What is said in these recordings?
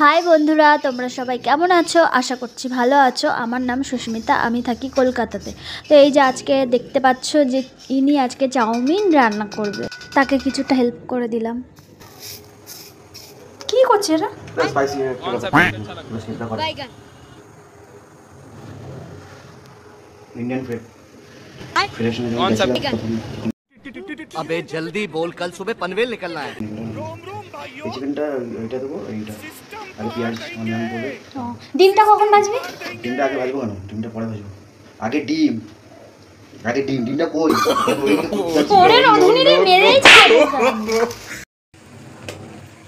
High বন্ধুরা, তোমরা সবাই কেমন আছো? আশা করছি ভালো আছো। আমার নাম সুস্মিতা, আমি থাকি কলকাতাতে। তো এই যে আজকে দেখতে পাচ্ছ যে ইনি আজকে চাউমিন রান্না করবে, তাকে কিছুটা হেল্প করে দিলাম। কি করছে এরা? स्पाइसी है इंडियन फ्रेश अबे जल्दी बोल, कल सुबह पनवेल निकलना है। চিকেনটা এটা দেবো, এইটা আগে পেঁয়াজ অনিয়ন করে। ডিমটা কখন ভাজবি? ডিমটা আগে ভাজবো কেন? ডিমটা পরে ভাজবো। আগে ডিমটা কই? পরে রধুনিরে মেরেই ছাড়বো।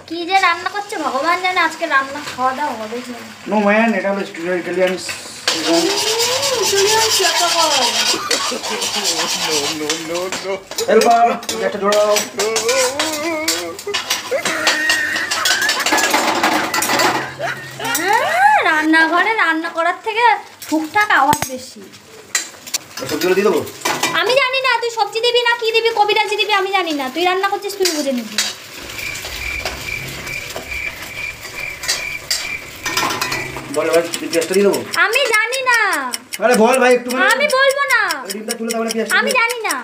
কি যে রান্না করছে ভগবান জানে। আজকে রান্না খাওয়া দাওয়া হবে কি না। নো ম্যান, এটা হলো ইটালিয়ান হেল্পার, একটা জোড়াও। রান্নাঘরে রান্না করার থেকে ঠুকঠাক আওয়াজ বেশি। সবজিগুলো দিয়ে দেবো? আমি জানি না তুই সবজি দিবি না কি দিবি, কবিরাজি দিবি, আমি জানি না। তুই রান্না করছিস, তুই বুঝে নিবি। বল ভাই, পেঁয়াজটা দিয়ে দেবো? আমি জানি না। আরে বল ভাই একটু। আমি বলবো না। ডিমটা তুলে তাহলে পেঁয়াজটা। আমি জানি না।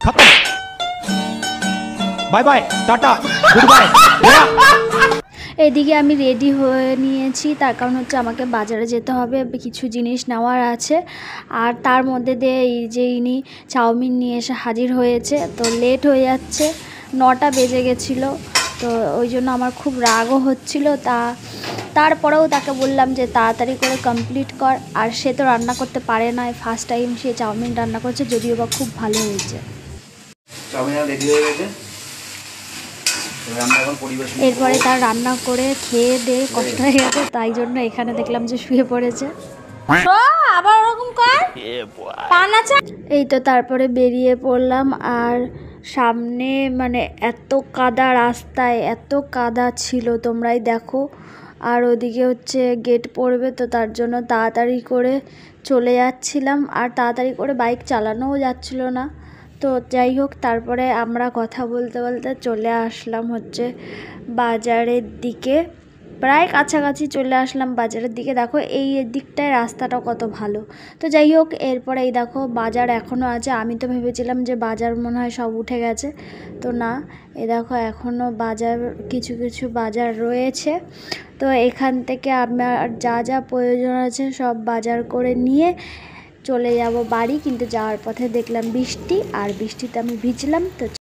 खत्म, bye bye, tata, goodbye. এদিকে আমি রেডি হয়ে নিয়েছি, তার কারণ হচ্ছে আমাকে বাজারে যেতে হবে, কিছু জিনিস নেওয়ার আছে। আর তার মধ্যে দিয়ে এই যে ইনি চাউমিন নিয়ে এসে হাজির হয়েছে, তো লেট হয়ে যাচ্ছে, 9টা বেজে গেছিলো। তো ওই জন্য আমার খুব রাগও হচ্ছিল। তারপরেও তাকে বললাম যে তাড়াতাড়ি করে কমপ্লিট কর। আর সে তো রান্না করতে পারে না, ফার্স্ট টাইম সে চাউমিন রান্না করছে, যদিও বা খুব ভালো হয়েছে। চাউমিন রেডি হয়ে গেছে, আমরা এখন পরিবেশন। এরপরে তার রান্না করে খেয়ে দিয়ে কষ্ট হয়ে গেছে, তাই জন্য এখানে দেখলাম যে শুয়ে পড়েছে। আবার ওরকম কর পান আছে। এই তো তারপরে বেরিয়ে পড়লাম। আর সামনে মানে এত কাদা, রাস্তায় এত কাদা ছিল তোমরাই দেখো। আর ওদিকে হচ্ছে গেট পড়বে, তো তার জন্য তাড়াতাড়ি করে চলে যাচ্ছিলাম। আর তাড়াতাড়ি করে বাইক চালানোও যাচ্ছিল না। তো যাই হোক, তারপরে আমরা কথা বলতে বলতে চলে আসলাম হচ্ছে বাজারের দিকে। প্রায় কাছাকাছি চলে আসলাম বাজারের দিকে। দেখো এই দিকটায় রাস্তাটা কত ভালো। তো যাই হোক, এরপরে এই দেখো বাজার এখনও আছে। আমি তো ভেবেছিলাম যে বাজার মনে হয় সব উঠে গেছে, তো না, এই দেখো এখনও বাজার, কিছু কিছু বাজার রয়েছে। তো এখান থেকে আমার যা যা প্রয়োজন আছে সব বাজার করে নিয়ে চলে যাব বাড়ি। কিন্তু যাওয়ার পথে দেখলাম বৃষ্টি, আর বৃষ্টিতে আমি ভিজলাম। তো